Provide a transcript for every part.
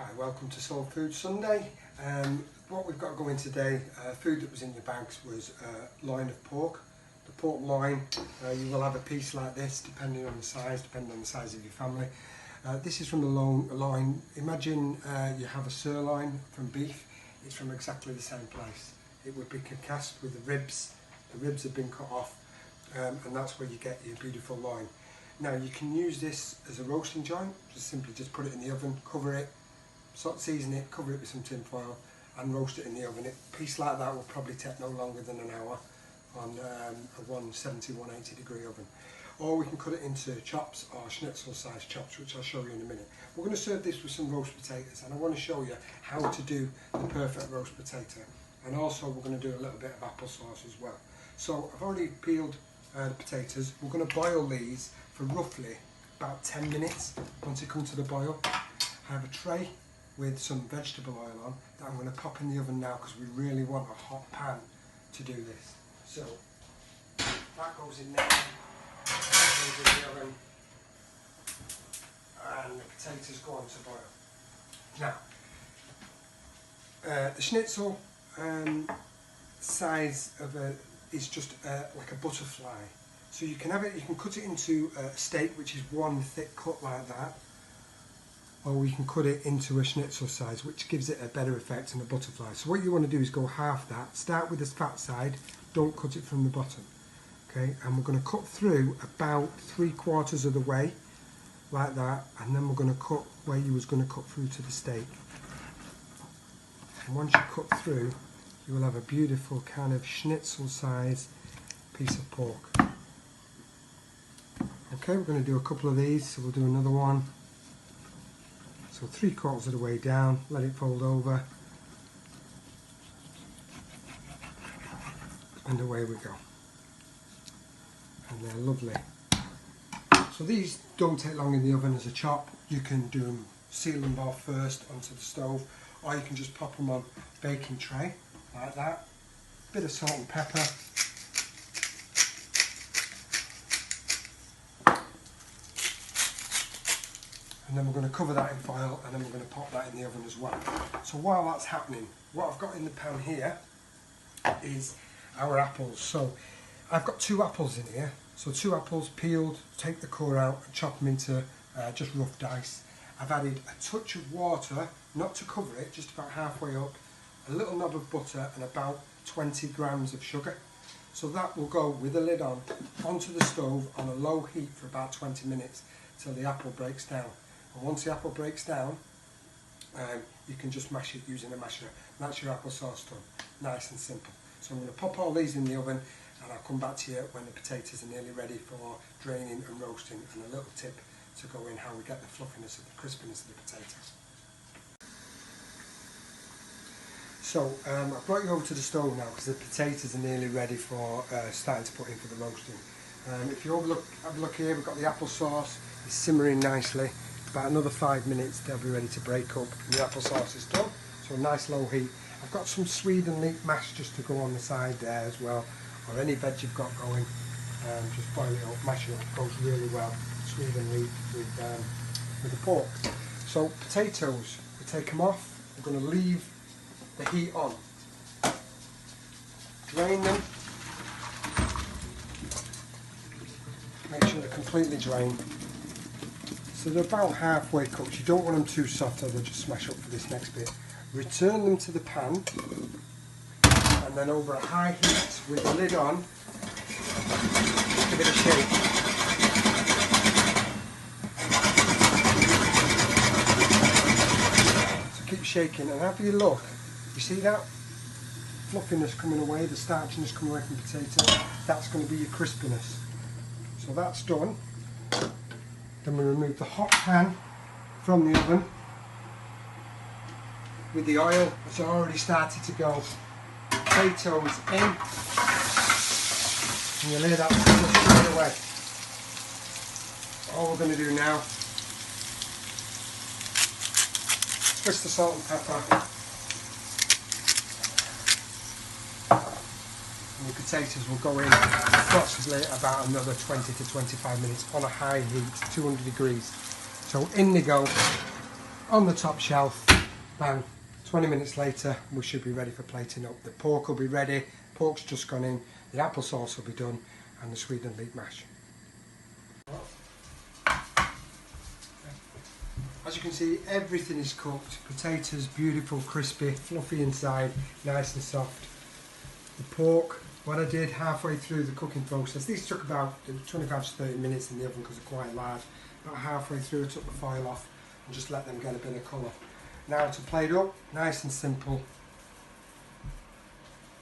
Hi, welcome to Soul Food Sunday. What we've got going today, food that was in your bags was loin of pork. The pork loin, you will have a piece like this depending on the size of your family. This is from the loin. Imagine you have a sirloin from beef. It's from exactly the same place. It would be concussed with the ribs. The ribs have been cut off, and that's where you get your beautiful loin. Now you can use this as a roasting joint. Simply put it in the oven, cover it, season it, cover it with some tin foil and roast it in the oven. A piece like that will probably take no longer than an hour on a 170, 180 degree oven. Or we can cut it into chops or schnitzel sized chops, which I'll show you in a minute. We're going to serve this with some roast potatoes, and I want to show you how to do the perfect roast potato. And also we're going to do a little bit of applesauce as well. So I've already peeled the potatoes. We're going to boil these for roughly about 10 minutes. Once they come to the boil, I have a tray with some vegetable oil on that I'm going to pop in the oven now, because we really want a hot pan to do this. So that goes in there, that goes in the oven, and the potatoes go on to boil. Now, the schnitzel size of is just like a butterfly. So you can have it, you can cut it into a steak, which is one thick cut like that, or we can cut it into a schnitzel size, which gives it a better effect than a butterfly. So what you want to do is go half that, start with the fat side, don't cut it from the bottom. Okay, and we're going to cut through about 3/4 of the way, like that, and then we're going to cut where you was going to cut through to the steak. And once you cut through, you will have a beautiful kind of schnitzel size piece of pork. Okay, we're going to do a couple of these, so we'll do another one. So 3/4 of the way down, let it fold over, and away we go. And they're lovely. So these don't take long in the oven as a chop. You can do them, seal them off first onto the stove, or you can just pop them on a baking tray like that. Bit of salt and pepper. And then we're going to cover that in foil, and then we're going to pop that in the oven as well. So while that's happening, what I've got in the pan here is our apples. So I've got 2 apples in here. So 2 apples peeled, take the core out and chop them into just rough dice. I've added a touch of water, not to cover it, just about halfway up, a little knob of butter and about 20 grams of sugar. So that will go with the lid on, onto the stove on a low heat for about 20 minutes till the apple breaks down. And once the apple breaks down, you can just mash it using a masher. That's your applesauce done. Nice and simple. So I'm going to pop all these in the oven, and I'll come back to you when the potatoes are nearly ready for draining and roasting, and a little tip to go in how we get the fluffiness and the crispiness of the potatoes. So I've brought you over to the stove now, because the potatoes are nearly ready for starting to put in for the roasting. If you have a look here, we've got the applesauce. It's simmering nicely. About another 5 minutes, they'll be ready to break up, and the applesauce is done. So a nice low heat. I've got some swede and leek mash just to go on the side there as well, or any veg you've got going. Just boil it up, mash it up. It goes really well. Swede and leek with the pork. So potatoes, we take them off. We're going to leave the heat on. Drain them. Make sure they're completely drained. So they're about halfway cooked. You don't want them too soft, or they'll just smash up for this next bit. Return them to the pan, and then over a high heat with the lid on, give it a shake. So keep shaking, and have you look, you see that fluffiness coming away, the starchiness coming away from the potato? That's going to be your crispiness. So that's done. Then we remove the hot pan from the oven with the oil that's already started to go. Potatoes in, and you lay that straight away. All we're going to do now, twist the salt and pepper, and the potatoes will go in approximately about another 20 to 25 minutes on a high heat, 200 degrees. So in they go on the top shelf. Bang, 20 minutes later we should be ready for plating up. The pork will be ready, pork's just gone in, the applesauce will be done, and the Sweden leek mash. As you can see, everything is cooked. Potatoes beautiful, crispy, fluffy inside, nice and soft. The pork, what I did halfway through the cooking process, these took about 25 to 30 minutes in the oven because they're quite large. About halfway through I took the foil off and just let them get a bit of colour. Now to plate up, nice and simple.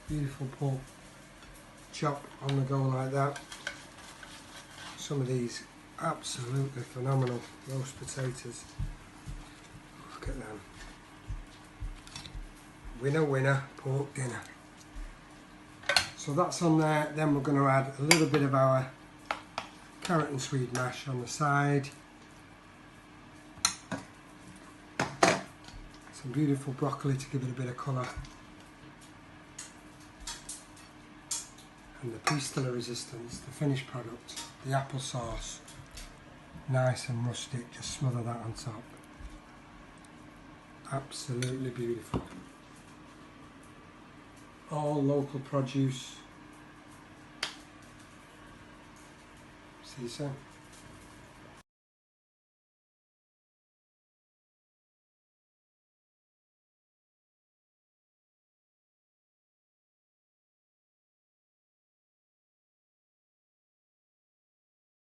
Beautiful pork chop on the go like that. Some of these absolutely phenomenal roast potatoes. Look at them. Winner, winner, pork dinner. So that's on there. Then we're going to add a little bit of our carrot and Swede mash on the side. Some beautiful broccoli to give it a bit of colour. And the piece de la resistance, the finished product, the applesauce. Nice and rustic, just smother that on top. Absolutely beautiful. All local produce. See you soon.